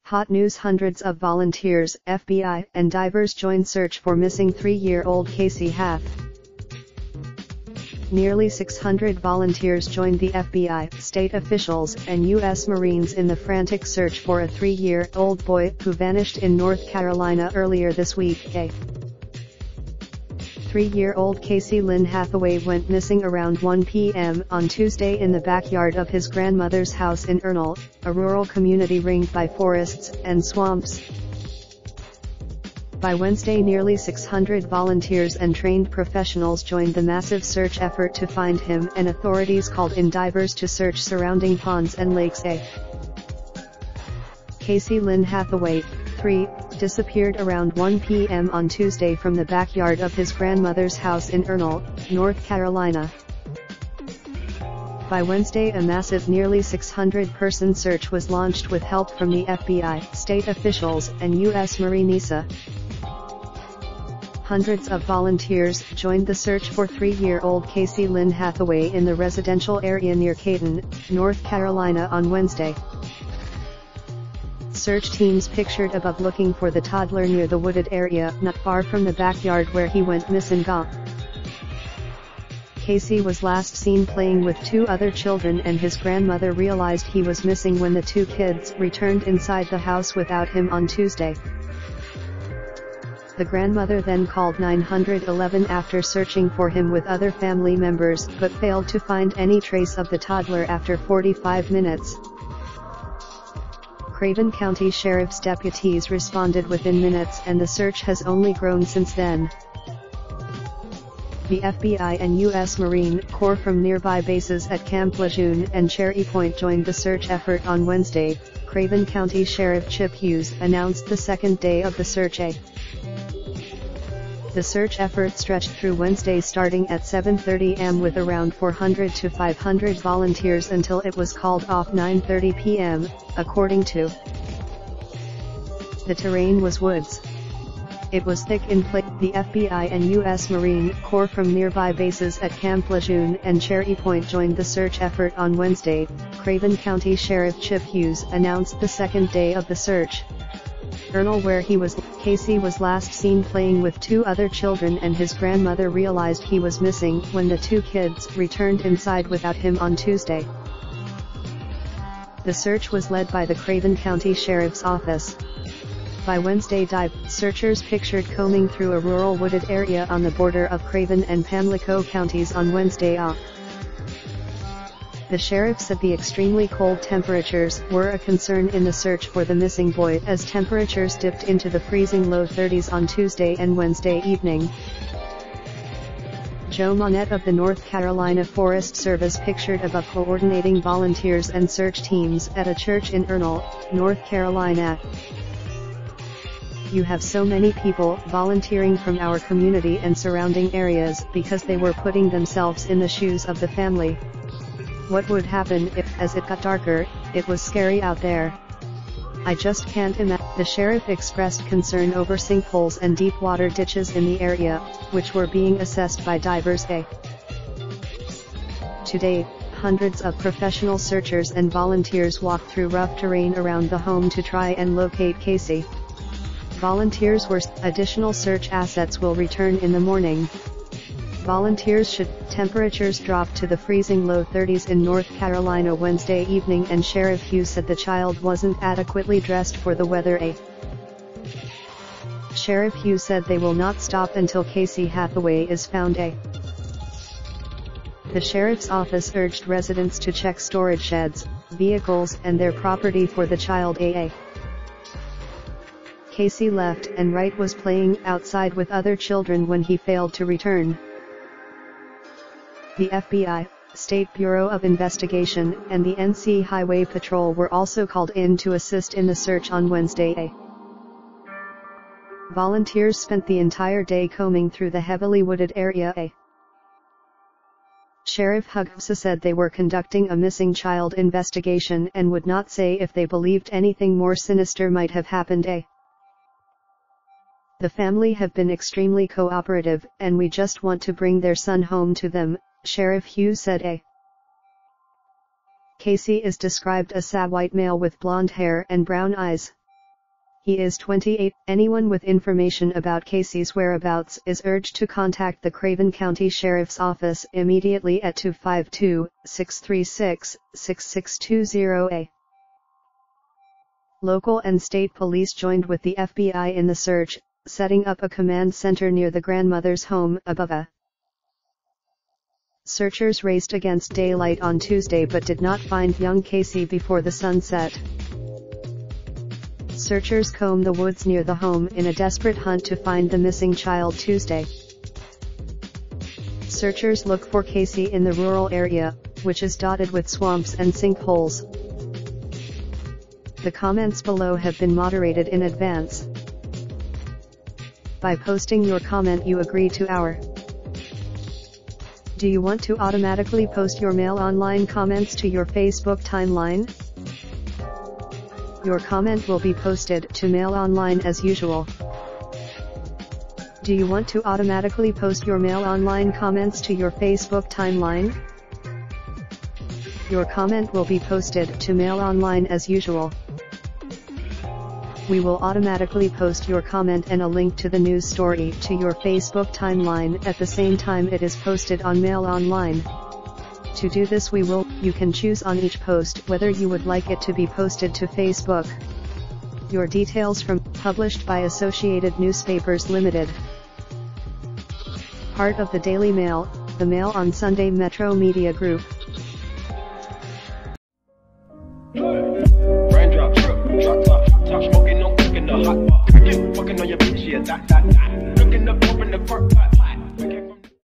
Hot news: hundreds of volunteers, FBI, and divers join search for missing 3-year-old Casey Hath. Nearly 600 volunteers joined the FBI, state officials, and U.S. Marines in the frantic search for a 3-year-old boy who vanished in North Carolina earlier this week. 3-year-old Casey Lynn Hathaway went missing around 1 p.m. on Tuesday in the backyard of his grandmother's house in Ernle, a rural community ringed by forests and swamps. By Wednesday, nearly 600 volunteers and trained professionals joined the massive search effort to find him, and authorities called in divers to search surrounding ponds and lakes. Casey Lynn Hathaway, 3, disappeared around 1 p.m. on Tuesday from the backyard of his grandmother's house in Ernle, North Carolina. By Wednesday, a massive nearly 600-person search was launched with help from the FBI, state officials, and U.S. Marines. Hundreds of volunteers joined the search for 3-year-old Casey Lynn Hathaway in the residential area near Canton, North Carolina on Wednesday. Search teams pictured above looking for the toddler near the wooded area not far from the backyard where he went missing. Casey was last seen playing with 2 other children, and his grandmother realized he was missing when the 2 kids returned inside the house without him on Tuesday. The grandmother then called 911 after searching for him with other family members, but failed to find any trace of the toddler after 45 minutes. Craven County Sheriff's deputies responded within minutes, and the search has only grown since then. The FBI and U.S. Marine Corps from nearby bases at Camp Lejeune and Cherry Point joined the search effort on Wednesday. Craven County Sheriff Chip Hughes announced the second day of the search. The search effort stretched through Wednesday, starting at 7:30 am with around 400 to 500 volunteers until it was called off 9:30 p.m., according to. The terrain was woods. It was thick in place. The FBI and U.S. Marine Corps from nearby bases at Camp Lejeune and Cherry Point joined the search effort on Wednesday. Craven County Sheriff Chip Hughes announced the second day of the search. Ernle, where Casey was last seen playing with 2 other children, and his grandmother realized he was missing when the 2 kids returned inside without him on Tuesday. The search was led by the Craven County Sheriff's Office. By Wednesday, dive searchers pictured combing through a rural wooded area on the border of Craven and Pamlico counties on Wednesday. The sheriff said the extremely cold temperatures were a concern in the search for the missing boy, as temperatures dipped into the freezing low 30s on Tuesday and Wednesday evening. Joe Monette of the North Carolina Forest Service pictured above coordinating volunteers and search teams at a church in Ernle, North Carolina. "You have so many people volunteering from our community and surrounding areas because they were putting themselves in the shoes of the family. What would happen if, as it got darker, it was scary out there? I just can't imagine." The sheriff expressed concern over sinkholes and deep water ditches in the area, which were being assessed by divers. Today, hundreds of professional searchers and volunteers walked through rough terrain around the home to try and locate Casey. Volunteers were. Additional search assets will return in the morning. Volunteers should. Temperatures dropped to the freezing low 30s in North Carolina Wednesday evening, and Sheriff Hughes said the child wasn't adequately dressed for the weather. Sheriff Hughes said they will not stop until Casey Hathaway is found. The sheriff's office urged residents to check storage sheds, vehicles, and their property for the child. Casey left, and Wright was playing outside with other children when he failed to return. The FBI, State Bureau of Investigation, and the NC Highway Patrol were also called in to assist in the search on Wednesday. Volunteers spent the entire day combing through the heavily wooded area. Sheriff Hugsa said they were conducting a missing child investigation and would not say if they believed anything more sinister might have happened. "The family have been extremely cooperative, and we just want to bring their son home to them," Sheriff Hughes said. Casey is described as a white male with blonde hair and brown eyes. He is 28. Anyone with information about Casey's whereabouts is urged to contact the Craven County Sheriff's Office immediately at 252-636-6620. Local and state police joined with the FBI in the search, setting up a command center near the grandmother's home above. Searchers raced against daylight on Tuesday but did not find young Casey before the sun set. Searchers combed the woods near the home in a desperate hunt to find the missing child Tuesday. Searchers look for Casey in the rural area, which is dotted with swamps and sinkholes. The comments below have been moderated in advance. By posting your comment, you agree to our. Do you want to automatically post your Mail Online comments to your Facebook timeline? Your comment will be posted to Mail Online as usual. Do you want to automatically post your Mail Online comments to your Facebook timeline? Your comment will be posted to Mail Online as usual. We will automatically post your comment and a link to the news story to your Facebook timeline at the same time it is posted on Mail Online. To do this you can choose on each post whether you would like it to be posted to Facebook. Your details from published by Associated Newspapers Limited. Part of the Daily Mail, the Mail on Sunday Metro Media Group. Raindrop, drop top, smoking, no cooking the hot pot. Fucking on your bitch, yeah, that. Looking up, open the park pot.